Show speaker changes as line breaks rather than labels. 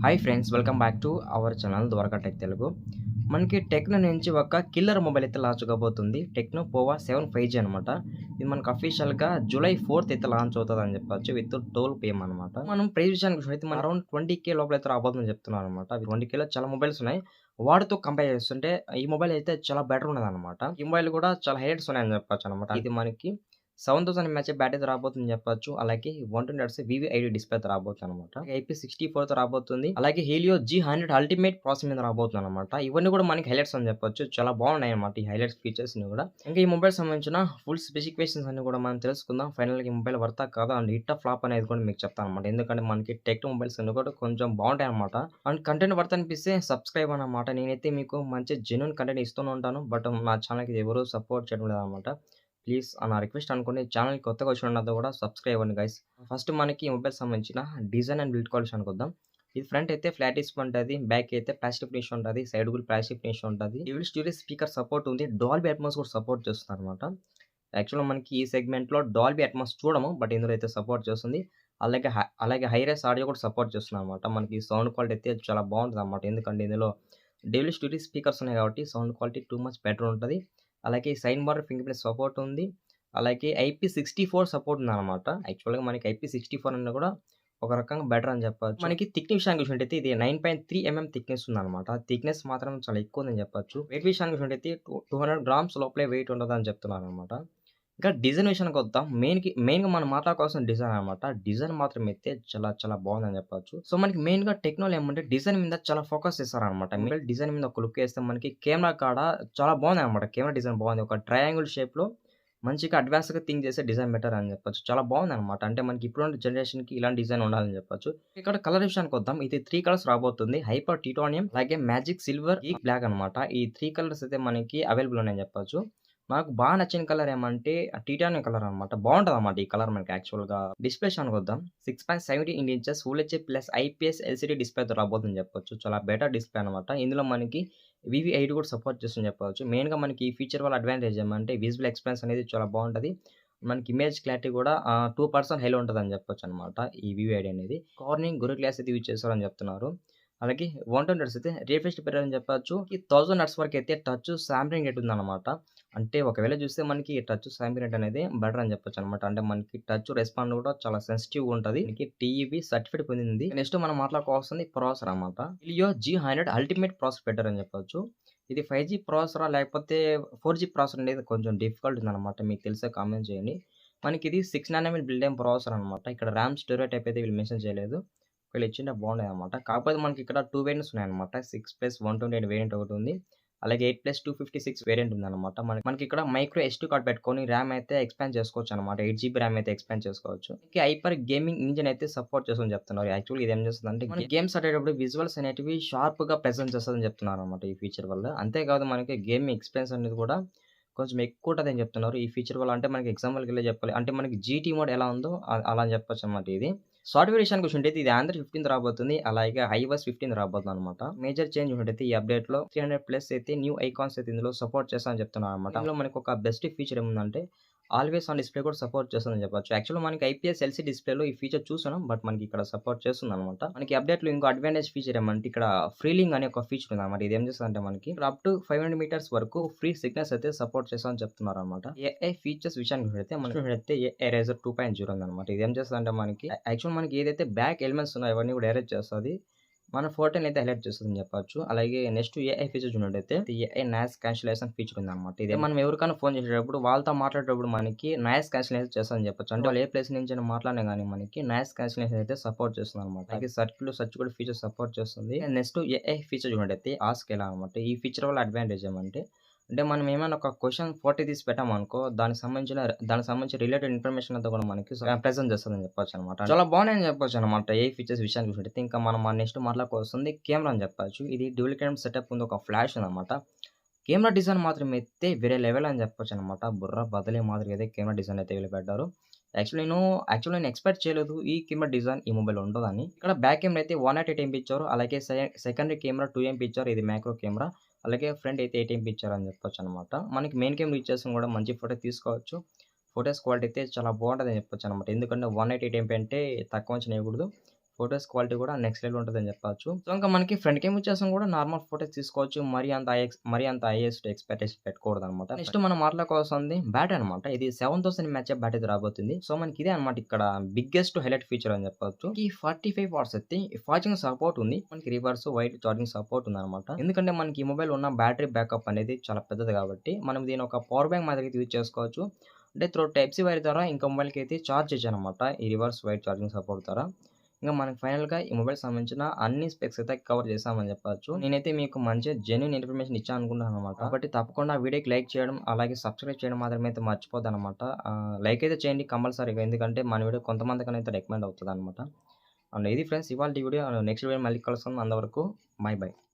Hi friends, welcome back to our channel Dwaraka tech Telugu. మనకి Tecno నుంచి ఒక కిల్లర్ మొబైల్ అయితే లాంచ్ కాబోతుంది. టెక్నో పోవా 7 5G అనమాట. ఇది మనకు అఫీషియల్‌గా జూలై 4థ్ అయితే లాంచ్ అవుతదని చెప్పొచ్చు. విత్ 12 PM అనమాట. మనం ప్రైస్ విషయానికి చూసినట్లయితే మన అరౌండ్ 20K లోపల అయితే రాబోతుందని చెప్తున్నారనమాట. 20Kలో చాలా మొబైల్స్ ఉన్నాయి. వాటితో కంపేర్ చేస్తుంటే ఈ మొబైల్ అయితే చాలా బెటర్ ఉన్నదనమాట. ఈ మొబైల్ కూడా చాలా హైలైట్స్ ఉన్నాయని చెప్పొచ్చనమాట. ఇది మనకి 7000 ఎంఏహెచ్ బ్యాటరీతో రాబోతుందని చెప్పొచ్చు. అలాగే 120 హెర్ట్జ్ వివిఐడి డిస్ప్లేతో రాబోతుందనమాట. IP64తో రాబోతుంది. అలాగే హీలియో G100 అల్టిమేట్ ప్రాసెసర్ మీద రాబోతుందనమాట. ఇవన్నీ కూడా మనకి హైలైట్స్ అని చెప్పొచ్చు. చాలా బాగున్నాయి అనమాట ఈ హైలైట్స్ ఫీచర్స్ ని కూడా. ఇంకా ఈ మొబైల్ సంబంధించిన ఫుల్ స్పెసిఫికేషన్స్ అన్ని కూడా మనం తెలుసుకుందాం. ఫైనల్ గా ఈ మొబైల్ వర్తా కాదా అండ్ హిట్ ఫ్లాప్ అనేది కూడా మీకు చెప్తాను అనమాట. ఎందుకంటే మనకి టెక్ మొబైల్స్ అన్ని కూడా కొంచెం బాగుంటాయి అనమాట. అండ్ కంటెంట్ వర్త్ అనిపిస్తే సబ్స్క్రైబ్ అన్నమాట. నేనైతే మీకు మంచి జెన్యూన్ కంటెంట్ ఇస్తూనే ఉంటాను. బట్ నా ఛానల్ కి ఎవరు సపోర్ట్ చేయడం లేదనమాట. ప్లీజ్ నా రిక్వెస్ట్ అనుకోండి. ఛానల్ కొత్తగా వచ్చినతో కూడా సబ్స్క్రైబ్ అవ్వండి గైస్. ఫస్ట్ మనకి మొబైల్ సంబంధించిన డిజైన్ అండ్ బిల్డ్ క్వాలిటీ అనుకుందాం. ఇది ఫ్రంట్ అయితే ఫ్లాట్ డిస్ప్లే ఉంటుంది. బ్యాక్ అయితే ప్లాస్టిక్ ఫినిష్ ఉంటుంది. సైడ్ కూడా ప్లాస్టిక్ ఫినిష్ ఉంటుంది. డ్యూయల్ స్టీరియో స్పీకర్ సపోర్ట్ ఉంది. డాల్బీ అట్మాస్ కూడా సపోర్ట్ చేస్తుంది అనమాట. యాక్చువల్గా మనకి ఈ సెగ్మెంట్ లో డాల్బీ అట్మాస్ చూడము, బట్ ఇందులో అయితే సపోర్ట్ చేస్తుంది. అలాగే హైరేస్ ఆడియో కూడా సపోర్ట్ చేస్తుంది అనమాట. మనకి సౌండ్ క్వాలిటీ అయితే చాలా బాగుంటుంది అనమాట. ఎందుకంటే ఇందులో డ్యూయల్ స్టీరియో స్పీకర్స్ ఉన్నాయి కాబట్టి sound quality too much better ఉంటుంది. అలాగే సైన్ బార్ ఫింగర్ ప్రింట్ సపోర్ట్ ఉంది. అలాగే IP64 సపోర్ట్ ఉందనమాట. యాక్చువల్‌గా మనకి IP64 అన్నా కూడా ఒక రకంగా బెటర్ అని చెప్పొచ్చు. మనకి థిక్‌నెస్ విషయానికి చూసినట్టయితే ఇది 9.3 థిక్‌నెస్ ఉందనమాట. థిక్‌నెస్ మాత్రం చాలా ఎక్కువ ఉందని చెప్పొచ్చు. వెయిట్ విషయానికి చూసినట్టయితే 200 గ్రామ్స్ లోపలే వెయిట్ ఉంటదని చెప్తున్నారనమాట. ఇంకా డిజైన్ విషయానికి వద్దాం. మెయిన్‌గా మనం మాట్లాడుకోవాల్సిన డిజైన్ అనమాట. డిజైన్ మాత్రం అయితే చాలా చాలా బాగుందని చెప్పొచ్చు. సో మనకి మెయిన్‌గా టెక్నోలో ఏమంటే డిజైన్ మీద చాలా ఫోకస్ చేస్తారనమాట. మొబైల్ డిజైన్ మీద ఒక లుక్ ఏస్తే మనకి కెమెరా కాడ చాలా బాగుందనమాట. కెమెరా డిజైన్ బాగుంది. ఒక ట్రయాంగిల్ షేప్‌లో మంచిగా అడ్వాన్స్‌గా థింక్ చేసే డిజైన్ బెటర్ అని చెప్పొచ్చు. చాలా బాగుందనమాట. అంటే మనకి ఇప్పుడున్న జనరేషన్‌కి ఇలాంటి డిజైన్ ఉండాలని చెప్పొచ్చు. ఇక్కడ కలర్ విషయానికి వద్దాం. ఇది 3 కలర్స్ రాబోతుంది. హైపర్ టిటానియం, అలాగే మ్యాజిక్ సిల్వర్, గీక్ బ్లాక్ అనమాట. ఈ 3 కలర్స్ అయితే మనకి అవైలబుల్ ఉన్నాయని చెప్పొచ్చు. నాకు బాగా నచ్చిన కలర్ ఏమంటే టిటానియం కలర్ అనమాట. బాగుంటదనమాట ఈ కలర్ మనకి యాక్చువల్‌గా. డిస్‌ప్లే విషయానికి వద్దాం. 6.17 inches full HD plus IPS LCD డిస్‌ప్లేతో రాబోతుందని చెప్పొచ్చు. చాలా బెటర్ డిస్‌ప్లే అనమాట. ఇందులో మనకి వివి8 కూడా సపోర్ట్ చేస్తుందని చెప్పవచ్చు. మెయిన్‌గా మనకి ఈ ఫీచర్ వల్ల అడ్వాంటేజ్ ఏమంటే విజువల్ ఎక్స్‌పీరియన్స్ అనేది చాలా బాగుంటది. మనకి ఇమేజ్ క్లారిటీ కూడా 2% హైలో ఉంటదని చెప్పొచ్చనమాట. ఈ వివి8 అనేది. కార్నింగ్ గొరిల్లా గ్లాస్ అయితే యూజ్ చేస్తారని చెప్తున్నారు. అలాగే 120 హెర్ట్జ్ అయితే రిఫ్రెష్ పీరియడ్ అని చెప్పొచ్చు. ఈ 1000 హెర్ట్జ్ వరకు అయితే టచ్ శాంప్లింగ్ రేట్ ఉందన్నమాట. అంటే ఒకవేళ చూస్తే మనకి టచ్ శాంప్లింగ్ రేట్ అనేది బెటర్ అని చెప్పొచ్చనమాట. అంటే మనకి టచ్ రెస్పాండ్ కూడా చాలా సెన్సిటివ్‌గా ఉంటది. మనకి టీఈబీ సర్టిఫికేట్ పొందింది. నెక్స్ట్ మనం మాట్లాడుకోవాల్సింది ప్రాసెసర్ అనమాట. Helio G100 ultimate processor better అని చెప్పొచ్చు. ఇది 5G ప్రాసెసరా లేకపోతే 4G ప్రాసెసర్ అనేది కొంచెం డిఫికల్ట్ ఉందన్నమాట. మీకు తెలిస్తే కామెంట్ చేయండి. మనకి ఇది 6 నానోమీటర్ బిల్డ్ అయిన ప్రాసెసర్ అనమాట. ఇక్కడ ర్యామ్ స్టోరేజ్ టైప్ అయితే వీళ్ళు మెన్షన్ చేయలేదు. ఒకవేళ ఇచ్చింటే బాగుండేదనమాట. కాకపోతే మనకి ఇక్కడ 2 వేరియంట్స్ ఉన్నాయన్నమాట. 6+128 వేరియంట్ ఒకటి ఉంది. అలాగే 8+256 వేరియంట్ ఉందన్నమాట. మనకి ఇక్కడ మైక్రో SD కార్డ్ పెట్టుకొని ర్యామ్ అయితే ఎక్స్పాండ్ చేసుకోవచ్చు అనమాట. 8 GB ర్యామ్ అయితే ఎక్స్పాండ్ చేసుకోవచ్చు. హైపర్ గేమింగ్ ఇంజిన్ అయితే సపోర్ట్ చేస్తుందని చెప్తున్నారు. యాక్చువల్లీ ఇది ఏం చేస్తుందంటే మనకి గేమ్స్ ఆడేటప్పుడు విజువల్స్ అనేటివి షార్ప్‌గా ప్రెజెంట్ చేస్తుందని చెప్తున్నారు అనమాట ఈ ఫీచర్ వల్ల. అంతేకాదు మనకి గేమింగ్ ఎక్స్‌పీరియన్స్ అనేది కూడా కొంచెం ఎక్కువ ఉంటదని చెప్తున్నారు ఈ ఫీచర్ వల్ల. అంటే మనకి ఎగ్జాంపుల్‌కెళ్ళి చెప్పాలి అంటే మనకి జీటీ మోడ్ ఎలా ఉందో అలా అని చెప్పొచ్చనమాట ఇది. సాఫ్ట్‌వేర్ విషయానికి చూసుకుంటే ఇది ఆండ్రాయిడ్ 15 రాబోతుంది. అలాగే ఐఓఎస్ 15 రాబోతుందనమాట. మేజర్ చేంజ్ చూసినట్టయితే ఈ అప్‌డేట్‌లో 300+ అయితే న్యూ ఐకాన్స్ అయితే ఇందులో సపోర్ట్ చేస్తారని చెప్తున్నారనమాట. ఇందులో మనకి ఒక బెస్ట్ ఫీచర్ ఏముందంటే ఆల్వేస్ ఆన్ డిస్‌ప్లే కూడా సపోర్ట్ చేస్తుందని చెప్పొచ్చు. యాక్చువల్‌గా మనకి ఐపీఎస్ ఎల్‌సీ డిస్‌ప్లేలో ఈ ఫీచర్ చూసాను. బట్ మనకి ఇక్కడ సపోర్ట్ చేస్తుందనమాట. మనకి అప్‌డేట్‌లో ఇంకో అడ్వాంటేజ్ ఫీచర్ ఏమంటే ఇక్కడ ఫ్రీలింగ్ అనే ఒక ఫీచర్ ఉందనమాట. ఇది ఏం చేస్తదంటే మనకి అప్ టు 500 మీటర్స్ వరకు ఫ్రీ సిగ్నల్స్ అయితే సపోర్ట్ చేస్తామని చెప్తున్నారనమాట. ఏఐ ఫీచర్స్ విషయానికి చూస్తే మనకి చూసినట్టయితే ఏఐ ఎరేజర్ 2.0 ఉందనమాట. ఇది ఏం చేస్తదంటే మనకి యాక్చువల్ మనకి ఏదైతే బ్యాక్ ఎలిమెంట్స్ ఉన్నాయో అవన్నీ కూడా ఎరేజ్ చేస్తది. మన ఫోటోని అయితే హైలైట్ చేస్తుందని చెప్పొచ్చు. అలాగే నెక్స్ట్ ఏఐ ఫీచర్ చూసినట్టయితే ఏఐ నాయిస్ క్యాన్సిలేషన్ ఫీచర్ ఉందన్నమాట. ఇదే మనం ఎవరికైనా ఫోన్ చేసేటప్పుడు వాళ్ళతో మాట్లాడేటప్పుడు మనకి నాయిస్ క్యాన్సిలేషన్ చేస్తుందని చెప్పొచ్చు. అంటే వాళ్ళు ఏ ప్లేస్ నుంచి మాట్లాడినా గానీ మనకి నాయిస్ క్యాన్సిలేషన్ అయితే సపోర్ట్ చేస్తుందన్నమాట. అలాగే సర్చ్ కూడా ఫీచర్ సపోర్ట్ చేస్తుంది. నెక్స్ట్ ఏఐ ఫీచర్ చూసినట్టయితే ఆస్క్ ఎలా అనమాట. ఈ ఫీచర్ వల్ల అడ్వాంటేజ్ ఏమంటే అంటే మనం ఏమైనా ఒక క్వెషన్ ఫోటో తీసి పెట్టామనుకో దానికి సంబంధించిన రిలేటెడ్ ఇన్ఫర్మేషన్ అంతా కూడా మనకి ప్రెజెంట్ చేస్తుందని చెప్పొచ్చు అనమాట. చాలా బాగున్నాయని చెప్పొచ్చు అనమాట. ఏ ఫీచర్స్ విషయానికి చూసినట్టయితే ఇంకా మనం నెక్స్ట్ మాట్లాడుకోవాల్సింది కెమెరా అని చెప్పొచ్చు. ఇది డ్యూయల్ కెమెరా సెటప్ ఉంది. ఒక ఫ్లాష్ ఉందన్నమాట. కెమెరా డిజైన్ మాత్రం అయితే వేరే లెవెల్ అని చెప్పొచ్చు అనమాట. బుర్ర బద్దలే మాదిరిగా అయితే కెమెరా డిజైన్ అయితే వీళ్ళు పెట్టారు. యాక్చువల్లీ నేను ఎక్స్‌పెక్ట్ చేయలేదు ఈ కెమెరా డిజైన్ ఈ మొబైల్‌లో ఉంటదని. ఇక్కడ బ్యాక్ కెమెరా అయితే 108 ఎంపీ ఇచ్చారు. అలాగే సెకండరీ కెమెరా 2 ఎంపీ ఇచ్చారు. ఇది మ్యాక్రో కెమెరా. అలాగే ఫ్రంట్ అయితే 8 ఎంపీ ఇచ్చారని చెప్పొచ్చనమాట. మనకి మెయిన్ కెమెరా యూజ్ చేసుకొని కూడా మంచి ఫోటో తీసుకోవచ్చు. ఫోటోస్ క్వాలిటీ అయితే చాలా బాగుంటదని చెప్పొచ్చనమాట. ఎందుకంటే 188 ఎంపీ అంటే తక్కువ అంచనా వేయకూడదు. ఫోటోస్ క్వాలిటీ కూడా నెక్స్ట్ లెవెల్ ఉంటదని చెప్పొచ్చు. సో, ఇంకా మనకి ఫ్రంట్ కెమెరా వచ్చేసి కూడా నార్మల్ ఫోటోస్ తీసుకోవచ్చు. మరీ అంత హైయెస్ట్ ఎక్స్‌పెక్టేషన్ పెట్టుకోకూడదనమాట. నెక్స్ట్ మనం మాట్లాడుకోవాల్సింది బ్యాటరీ అనమాట. ఇది 7000 ఎంఏహెచ్ బ్యాటరీ రాబోతుంది. సో, మనకి ఇదే అనమాట ఇక్కడ బిగ్గెస్ట్ హైలైట్ ఫీచర్ అని చెప్పొచ్చు. ఈ 45 వాట్స్ అయితే ఛార్జింగ్ సపోర్ట్ ఉంది. మనకి రివర్స్, వైడ్ ఛార్జింగ్ సపోర్ట్ ఉందనమాట. ఎందుకంటే మనకి ఈ మొబైల్ ఉన్న బ్యాటరీ బ్యాకప్ అనేది చాలా పెద్దది కాబట్టి మనం దీన్ని ఒక పవర్ బ్యాంక్ మాదిరిగా యూజ్ చేసుకోవచ్చు. అంటే త్రూ టైప్ సి వైర్ ద్వారా ఇంకో మొబైల్‌కి అయితే చార్జ్ చేయొచ్చనమాట. ఈ రివర్స్, వైడ్ ఛార్జింగ్ సపోర్ట్ ద్వారా. ఇంక మనకి ఫైనల్‌గా ఈ మొబైల్‌కి సంబంధించిన అన్ని స్పెక్స్ అయితే కవర్ చేశామని చెప్పొచ్చు. నేనైతే మీకు మంచి జెన్యూన్ ఇన్ఫర్మేషన్ ఇచ్చాను అనుకుంటున్నాననమాట. కాబట్టి తప్పకుండా వీడియోకి లైక్ చేయడం, అలాగే సబ్స్క్రైబ్ చేయడం మాత్రం అయితే మర్చిపోద్దనమాట. లైక్ అయితే చేయండి కంపల్సరీగా. ఎందుకంటే మన వీడియో కొంతమందికనైతే రికమెండ్ అవుతదనమాట. అండ్ ఇది ఫ్రెండ్స్ ఇవాల్టి వీడియో. నెక్స్ట్ వీడియో మళ్ళీ కలుసుకుందాం. అంతవరకు బై.